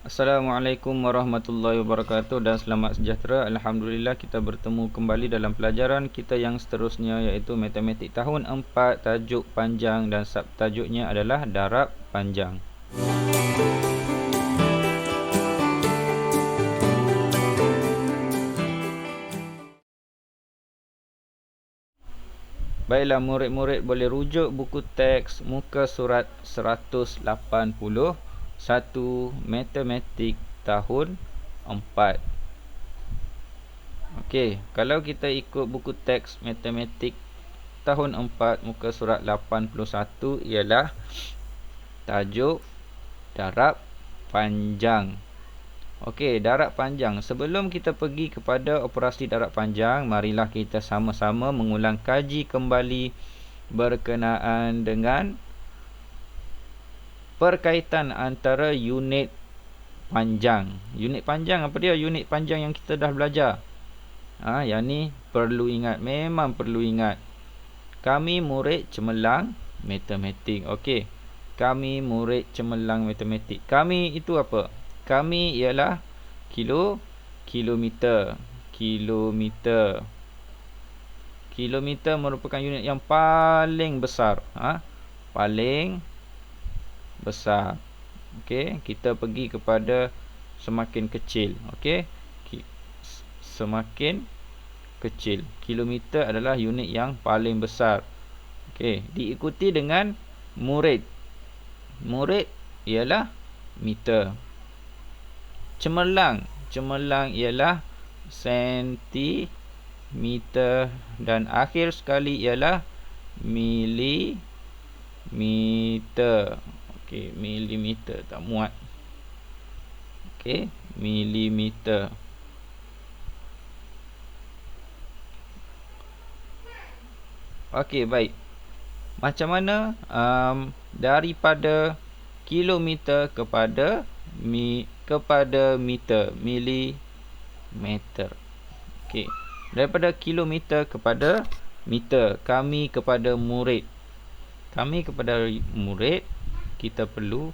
Assalamualaikum warahmatullahi wabarakatuh dan selamat sejahtera. Alhamdulillah kita bertemu kembali dalam pelajaran kita yang seterusnya, iaitu Matematik tahun 4, tajuk panjang dan subtajuknya adalah darab panjang. Baiklah, murid-murid boleh rujuk buku teks muka surat 180, Matematik tahun 4. Okey, kalau kita ikut buku teks Matematik tahun 4 muka surat 81 ialah tajuk darab panjang. Okey, darab panjang. Sebelum kita pergi kepada operasi darab panjang, marilah kita sama-sama mengulang kaji kembali berkenaan dengan perkaitan antara unit panjang. Unit panjang apa dia? Unit panjang yang kita dah belajar. Yang ni perlu ingat, memang perlu ingat. Kami murid cemerlang matematik. Okey. Kami murid cemerlang matematik. Kami itu apa? Kami ialah kilometer. Kilometer merupakan unit yang paling besar. Paling besar. Okey, kita pergi kepada semakin kecil. Okey. Semakin kecil. Kilometer adalah unit yang paling besar. Okey, diikuti dengan murid. Murid ialah meter. Cemerlang ialah sentimeter dan akhir sekali ialah milimeter. Okey, milimeter tak muat. Okey, milimeter. Okey, baik. Macam mana daripada kilometer kepada meter, milimeter. Okey, daripada kilometer kepada meter, kami kepada murid. Kita perlu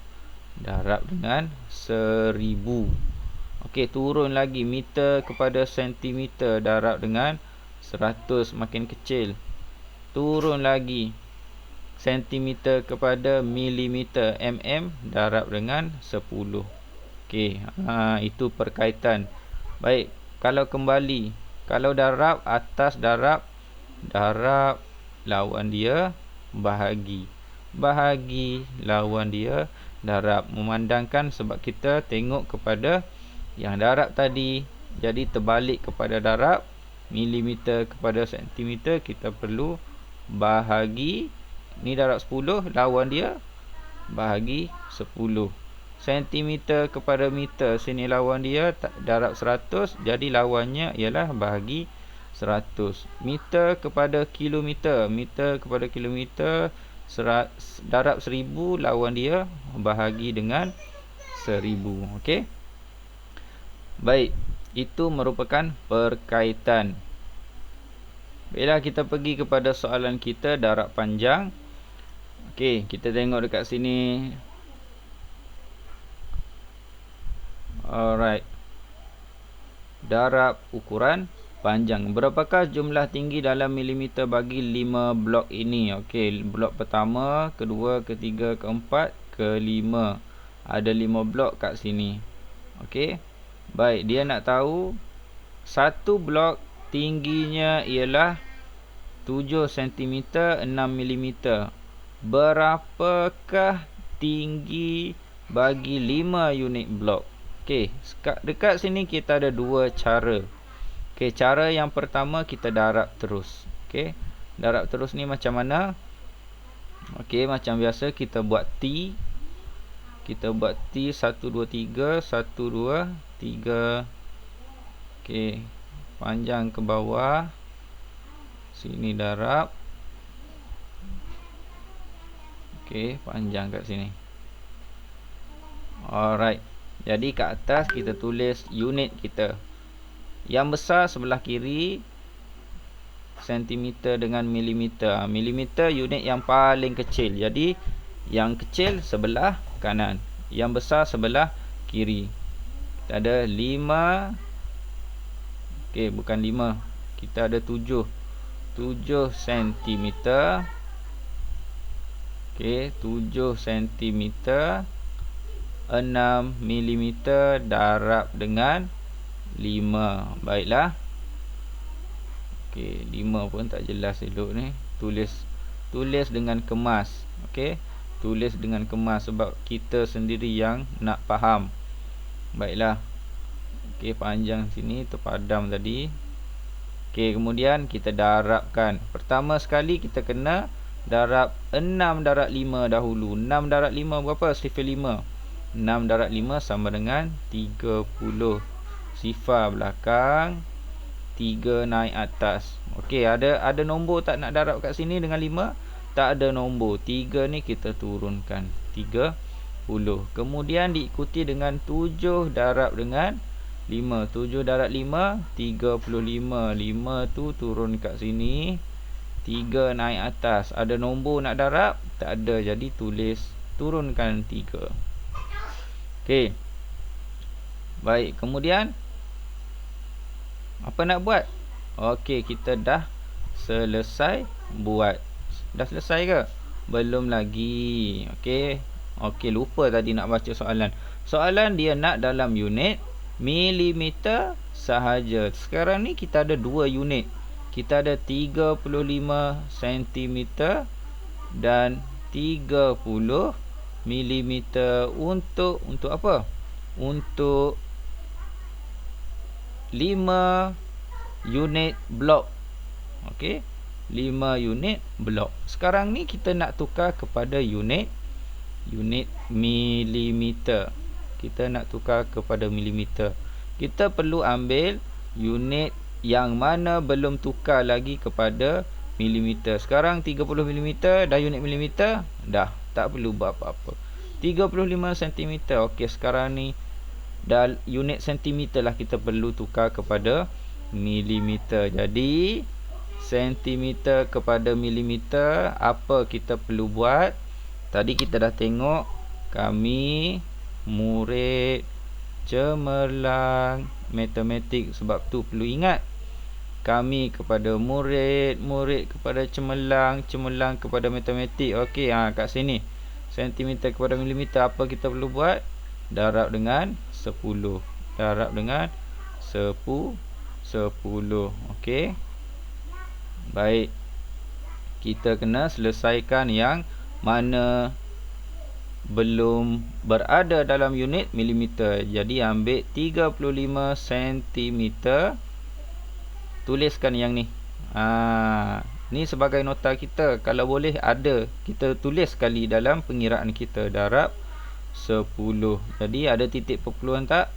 darab dengan 1000. Okey, turun lagi, meter kepada sentimeter darab dengan 100, makin kecil. Turun lagi, sentimeter kepada milimeter, darab dengan 10. Okey, itu perkaitan. Baik, kalau kembali, kalau darab atas darab lawan dia bahagi lawan dia darab. Memandangkan sebab kita tengok kepada yang darab tadi, jadi terbalik kepada darab. Milimeter kepada sentimeter, kita perlu bahagi. Ni darab 10, lawan dia bahagi 10. Sentimeter kepada meter, sini lawan dia darab 100, jadi lawannya ialah bahagi 100. Meter kepada kilometer, darab 1000, lawan dia bahagi dengan 1000. Okey. Baik, itu merupakan perkaitan. Bila kita pergi kepada soalan kita, darab panjang. Okey, kita tengok dekat sini. Alright. Darab ukuran panjang. Berapakah jumlah tinggi dalam milimeter bagi 5 blok ini? Okey, blok pertama, kedua, ketiga, keempat, kelima. Ada 5 blok kat sini. Okey. Baik, dia nak tahu satu blok tingginya ialah 7 cm 6 mm. Berapakah tinggi bagi 5 unit blok? Okey, dekat sini kita ada dua cara. Okey, cara yang pertama kita darab terus. Okey, darab terus ni macam mana? Okey, macam biasa kita buat T. Kita buat T 1 2 3, 1 2 3. Okey, panjang ke bawah. Sini darab. Okey, panjang kat sini. Alright. Jadi kat atas kita tulis unit kita. Yang besar sebelah kiri, sentimeter dengan milimeter. Milimeter unit yang paling kecil. Jadi yang kecil sebelah kanan, yang besar sebelah kiri. Kita ada 5. Okey, bukan 5. Kita ada 7 cm. Okey, 7 cm 6 mm darab dengan 5. Baiklah. Okey, 5 pun tak jelas elok ni. Tulis dengan kemas. Okey, tulis dengan kemas sebab kita sendiri yang nak faham. Baiklah. Okey, panjang sini terpadam tadi. Okey, kemudian kita darabkan. Pertama sekali kita kena darab 6 darab 5 dahulu. 6 darab 5 berapa? 0,5. 6 darab 5 sama dengan 30. Sifar belakang, 3 naik atas. Okey, ada nombor tak nak darab kat sini dengan 5? Tak ada nombor. 3 ni kita turunkan 30. Kemudian diikuti dengan 7 darab dengan 5. 7 darab 5 35. 5 tu turun kat sini, 3 naik atas. Ada nombor nak darab? Tak ada. Jadi turunkan 3. Okey. Baik, kemudian apa nak buat? Okey, kita dah selesai buat. Dah selesai ke? Belum lagi. Okey. Okey, lupa tadi nak baca soalan. Soalan dia nak dalam unit milimeter sahaja. Sekarang ni kita ada 2 unit. Kita ada 35 cm dan 30 milimeter untuk apa? Untuk 5 unit blok. Okey, 5 unit blok. Sekarang ni kita nak tukar kepada unit milimeter. Kita nak tukar kepada milimeter. Kita perlu ambil unit yang mana belum tukar lagi kepada milimeter. Sekarang 30 milimeter dah unit milimeter, dah tak perlu buat apa-apa. 35 cm. Okey, sekarang ni dah unit sentimeter lah, kita perlu tukar kepada milimeter. Jadi sentimeter kepada milimeter, apa kita perlu buat? Tadi kita dah tengok, kami murid cemerlang matematik, sebab tu perlu ingat. Kami kepada murid, murid kepada cemerlang, cemerlang kepada matematik. Okey, kat sini sentimeter kepada milimeter, apa kita perlu buat? Darab dengan 10. Darab dengan 10. Okey. Baik. Kita kena selesaikan yang mana belum berada dalam unit milimeter. Jadi ambil 35 cm. Tuliskan yang ni. Ni sebagai nota kita. Kalau boleh ada, kita tulis sekali dalam pengiraan kita. Darab 10. Jadi ada titik perpuluhan tak?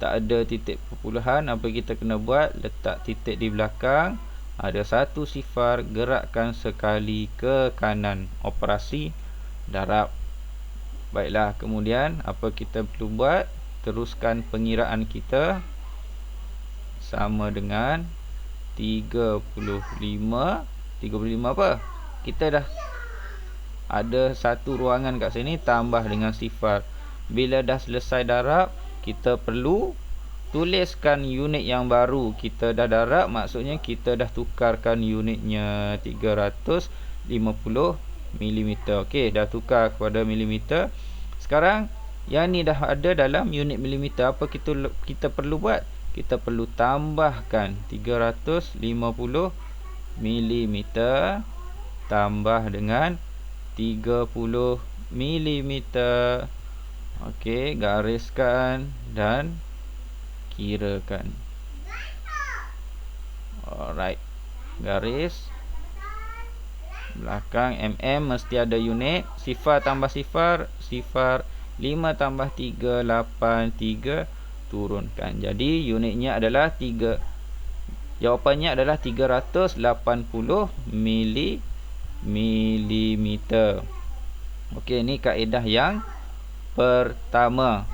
Tak ada titik perpuluhan. Apa kita kena buat? Letak titik di belakang. Ada satu sifar, gerakkan sekali ke kanan. Operasi darab. Baiklah, kemudian apa kita perlu buat? Teruskan pengiraan kita. Sama dengan 35 apa? Kita dah ada satu ruangan kat sini, tambah dengan sifar. Bila dah selesai darab, kita perlu tuliskan unit yang baru. Kita dah darab, maksudnya kita dah tukarkan unitnya 350 mm. Okey, dah tukar kepada milimeter. Sekarang yang ni dah ada dalam unit milimeter. Apa kita perlu buat? Kita perlu tambahkan 350 mm tambah dengan 30 mm. Okey, gariskan dan kirakan. Alright. Garis belakang mesti ada unit. Sifar tambah sifar, 5 tambah 3 8, 3 turunkan. Jadi unitnya adalah 3. Jawapannya adalah 380 milimeter. Okey, ni kaedah yang pertama.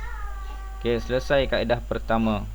Okey, selesai kaedah pertama.